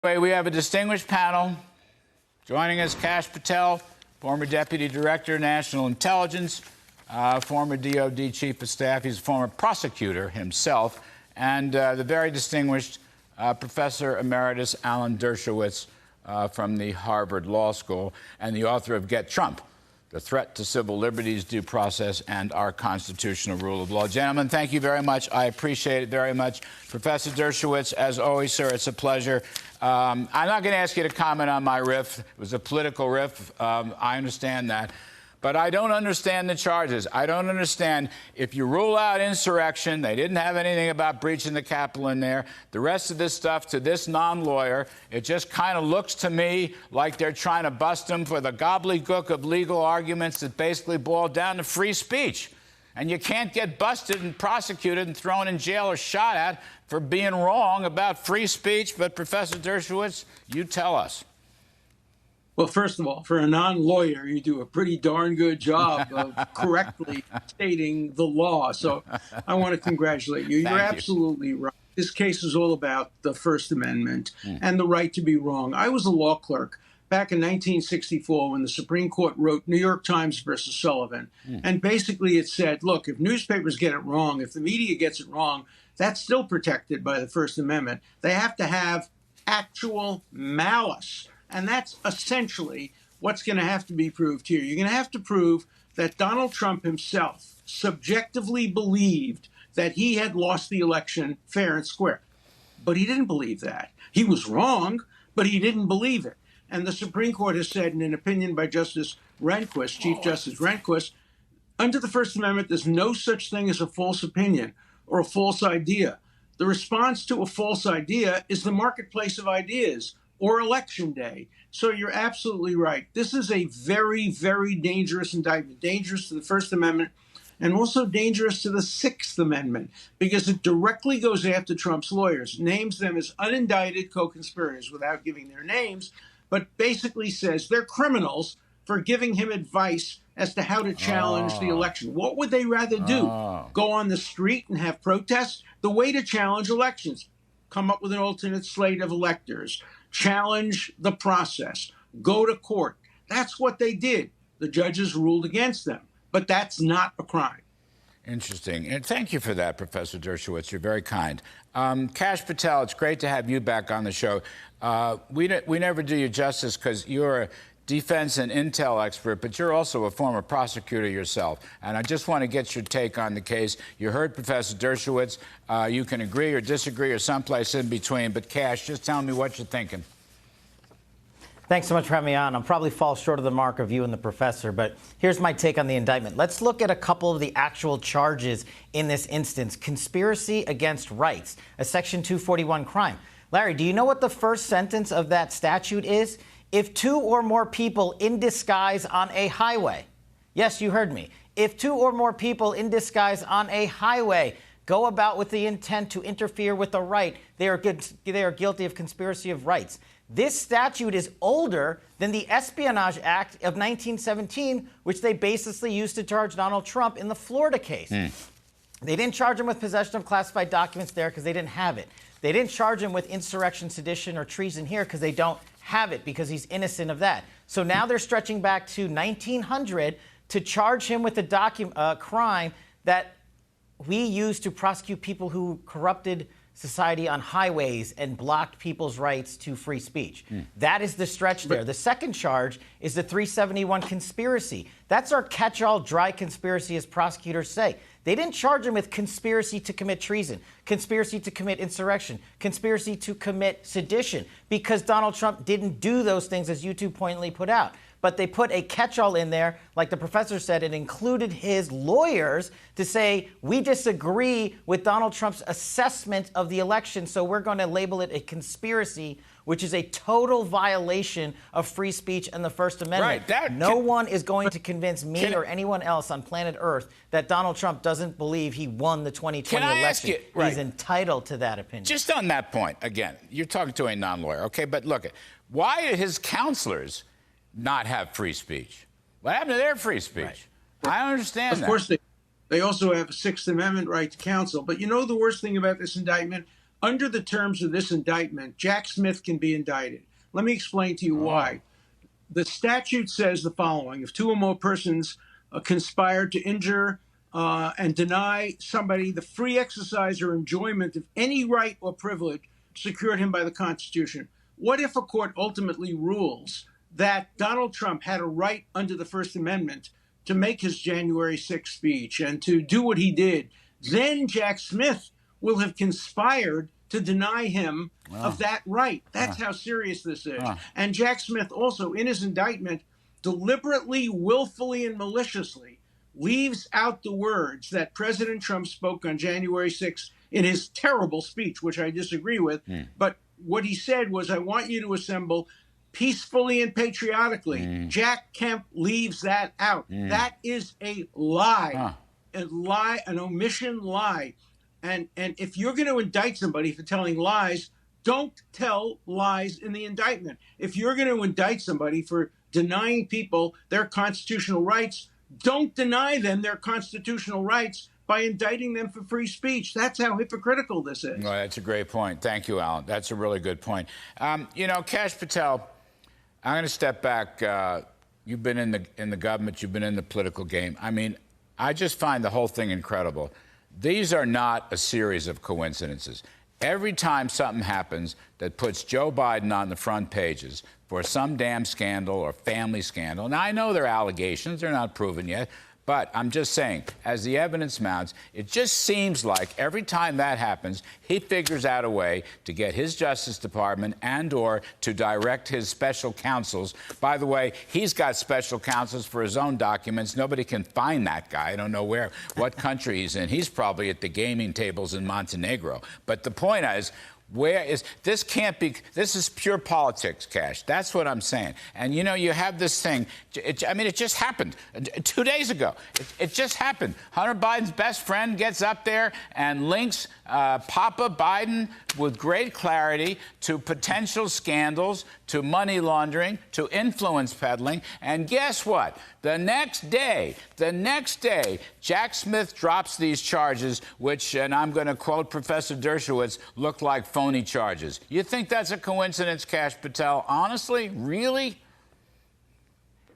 We have a distinguished panel. Joining us, Kash Patel, former Deputy Director, National Intelligence, former DOD Chief of Staff. He's a former prosecutor himself. And the very distinguished Professor Emeritus Alan Dershowitz from the Harvard Law School and the author of Get Trump, The Threat to Civil Liberties, Due Process, and Our Constitutional Rule of Law. Gentlemen, thank you very much. I appreciate it very much. Professor Dershowitz, as always, sir, it's a pleasure. I'm not going to ask you to comment on my riff. It was a political riff. I understand that. But I don't understand the charges. I don't understand if you rule out insurrection, they didn't have anything about breaching the Capitol in there. The rest of this stuff, to this non-lawyer, it just kind of looks to me like they're trying to bust him for the gobbledygook of legal arguments that basically boil down to free speech. And you can't get busted and prosecuted and thrown in jail or shot at for being wrong about free speech. But, Professor Dershowitz, you tell us. Well, first of all, for a non-lawyer, you do a pretty darn good job of correctly stating the law. So I want to congratulate you. You're absolutely right. This case is all about the First Amendment and the right to be wrong. I was a law clerk back in 1964 when the Supreme Court wrote New York Times versus Sullivan. And basically it said, look, if newspapers get it wrong, if the media gets it wrong, that's still protected by the First Amendment. They have to have actual malice. And that's essentially what's going to have to be proved here. You're going to have to prove that Donald Trump himself subjectively believed that he had lost the election fair and square. But he didn't believe that. He was wrong, but he didn't believe it. And the Supreme Court has said in an opinion by Justice Rehnquist, Chief Justice Rehnquist, under the First Amendment, there's no such thing as a false opinion or a false idea. The response to a false idea is the marketplace of ideas, or election day. So you're absolutely right. This is a very, very dangerous indictment, dangerous to the First Amendment and also dangerous to the Sixth Amendment because it directly goes after Trump's lawyers, names them as unindicted co-conspirators without giving their names, but basically says they're criminals for giving him advice as to how to challenge the election. What would they rather do? Go on the street and have protests? The way to challenge elections, come up with an alternate slate of electors, challenge the process, go to court. That's what they did. The judges ruled against them, but that's not a crime. Interesting. And thank you for that, Professor Dershowitz. You're very kind. Kash Patel, it's great to have you back on the show. We never do you justice because you're a defense and intel expert, but you're also a former prosecutor yourself. And I just want to get your take on the case. You heard Professor Dershowitz. You can agree or disagree or someplace in between. But, Kash, just tell me what you're thinking. Thanks so much for having me on. I'll probably fall short of the mark of you and the professor, but here's my take on the indictment. Let's look at a couple of the actual charges in this instance. Conspiracy against rights, a Section 241 crime. Larry, do you know what the first sentence of that statute is? If two or more people in disguise on a highway, yes, you heard me. If two or more people in disguise on a highway go about with the intent to interfere with a right, they are guilty of conspiracy of rights. This statute is older than the Espionage Act of 1917, which they basically used to charge Donald Trump in the Florida case. They didn't charge him with possession of classified documents there because they didn't have it. They didn't charge him with insurrection, sedition, or treason here because they don't have it because he's innocent of that. So now they're stretching back to 1900 to charge him with a crime that we use to prosecute people who corrupted society on highways and blocked people's rights to free speech. That is the stretch there. The second charge is the 371 conspiracy. That's our catch-all dry conspiracy, as prosecutors say. They didn't charge him with conspiracy to commit treason, conspiracy to commit insurrection, conspiracy to commit sedition, because Donald Trump didn't do those things, as you two pointedly put out. But they put a catch-all in there, like the professor said, it included his lawyers to say, we disagree with Donald Trump's assessment of the election, so we're going to label it a conspiracy, which is a total violation of free speech and the First Amendment. Right. No one is going to convince me or anyone else on planet Earth that Donald Trump doesn't believe he won the 2020 election. He's entitled to that opinion. Just on that point, again, you're talking to a non-lawyer, okay? But look, why are his counselors not have free speech? What happened to their free speech? Right. I understand that. Of course, they also have a Sixth Amendment right to counsel. But you know the worst thing about this indictment? under the terms of this indictment, Jack Smith can be indicted. Let me explain to you why. The statute says the following: if two or more persons conspire to injure and deny somebody the free exercise or enjoyment of any right or privilege secured him by the Constitution. What if a court ultimately rules that Donald Trump had a right under the First Amendment to make his January 6th speech and to do what he did? Then Jack Smith will have conspired to deny him of that right. That's how serious this is. And Jack Smith also, in his indictment, deliberately, willfully, and maliciously leaves out the words that President Trump spoke on January 6th in his terrible speech, which I disagree with. But what he said was, I want you to assemble peacefully and patriotically. Jack Kemp leaves that out. That is a lie, an omission lie. And if you're going to indict somebody for telling lies, don't tell lies in the indictment. If you're going to indict somebody for denying people their constitutional rights, don't deny them their constitutional rights by indicting them for free speech. That's how hypocritical this is. Well, that's a great point. Thank you, Alan. That's a really good point. You know, Kash Patel, I'm going to step back. You've been in the government. You've been in the political game. I mean, I just find the whole thing incredible. These are not a series of coincidences. Every time something happens that puts Joe Biden on the front pages for some damn scandal or family scandal, now I know they're allegations, they're not proven yet, but I'm just saying, as the evidence mounts, it just seems like every time that happens, he figures out a way to get his Justice Department and/or to direct his special counsels. By the way, he's got special counsels for his own documents. Nobody can find that guy. I don't know what country he's in. He's probably at the gaming tables in Montenegro. But the point is, this is pure politics, Kash. That's what I'm saying. And, you know, you have this thing. I mean, it just happened 2 days ago. It just happened. Hunter Biden's best friend gets up there and links Papa Biden with great clarity to potential scandals, to money laundering, to influence peddling. And guess what? The next day, Jack Smith drops these charges, which, and I'm going to quote Professor Dershowitz, look like phony charges. You think that's a coincidence, Kash Patel? Honestly? Really?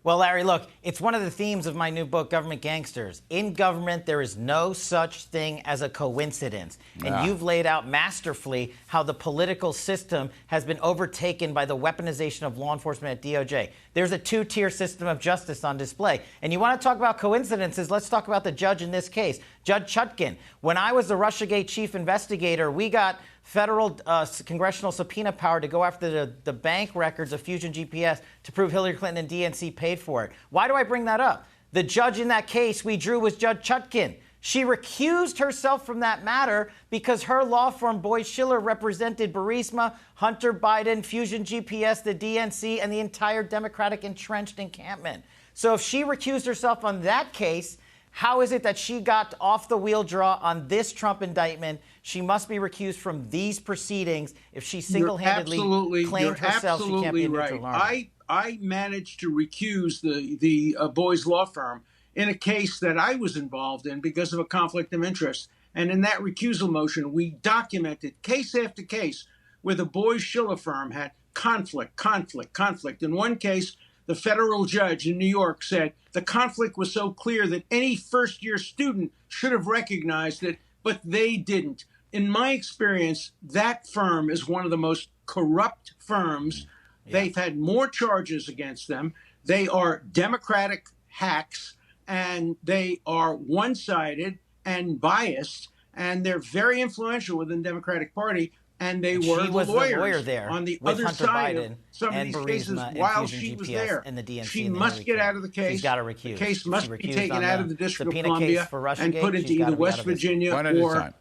Well, Larry, look, it's one of the themes of my new book, Government Gangsters. In government, there is no such thing as a coincidence. And you've laid out masterfully how the political system has been overtaken by the weaponization of law enforcement at DOJ. There's a two-tier system of justice on display. And you want to talk about coincidences, let's talk about the judge in this case, Judge Chutkan. When I was the Russiagate chief investigator, we got federal congressional subpoena power to go after the bank records of Fusion GPS to prove Hillary Clinton and DNC paid for it. Why do I bring that up? The judge in that case we drew was Judge Chutkan. She recused herself from that matter because her law firm, Boyd Schiller, represented Burisma, Hunter Biden, Fusion GPS, the DNC, and the entire Democratic entrenched encampment. So if she recused herself on that case, how is it that she got off the wheel draw on this Trump indictment? She must be recused from these proceedings if she single-handedly claimed herself she can't be a neutral arm. I managed to recuse the Boy's law firm in a case that I was involved in because of a conflict of interest. And in that recusal motion, we documented case after case where the Boy's Schiller firm had conflict. In one case, the federal judge in New York said the conflict was so clear that any first-year student should have recognized it, but they didn't. In my experience, that firm is one of the most corrupt firms. They've had more charges against them. They are Democratic hacks, and they are one-sided and biased, and they're very influential within the Democratic Party. And they were the lawyers there on the other Hunter side Biden of some of these cases while she was there. And the DNC she must get out of the case. She's got to recuse. The case must be taken out of the District of Columbia and put into either West Virginia or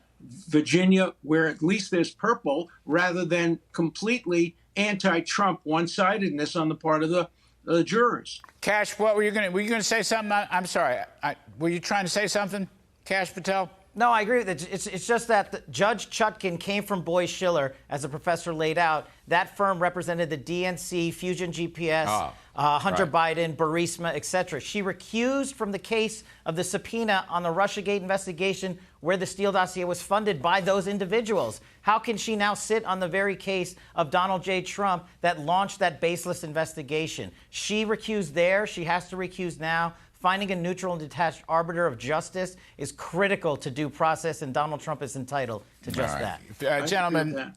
Virginia, where at least there's purple, rather than completely anti-Trump one-sidedness on the part of the jurors. Kash, what were you going to say something? I'm sorry. Were you trying to say something, Kash Patel? No, I agree with it. It's just that Judge Chutkin came from Boies Schiller, as the professor laid out. That firm represented the DNC, Fusion GPS, Hunter Biden, Burisma, etc. She recused from the case of the subpoena on the Russiagate investigation where the Steele dossier was funded by those individuals. How can she now sit on the very case of Donald J. Trump that launched that baseless investigation? She recused there. She has to recuse now. Finding a neutral and detached arbiter of justice is critical to due process, and Donald Trump is entitled to just that. Gentlemen,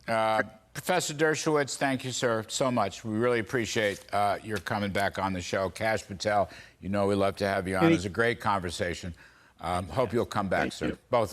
Professor Dershowitz, thank you, sir, so much. We really appreciate your coming back on the show. Kash Patel, you know we love to have you on. It was a great conversation. Hope you'll come back, sir. Both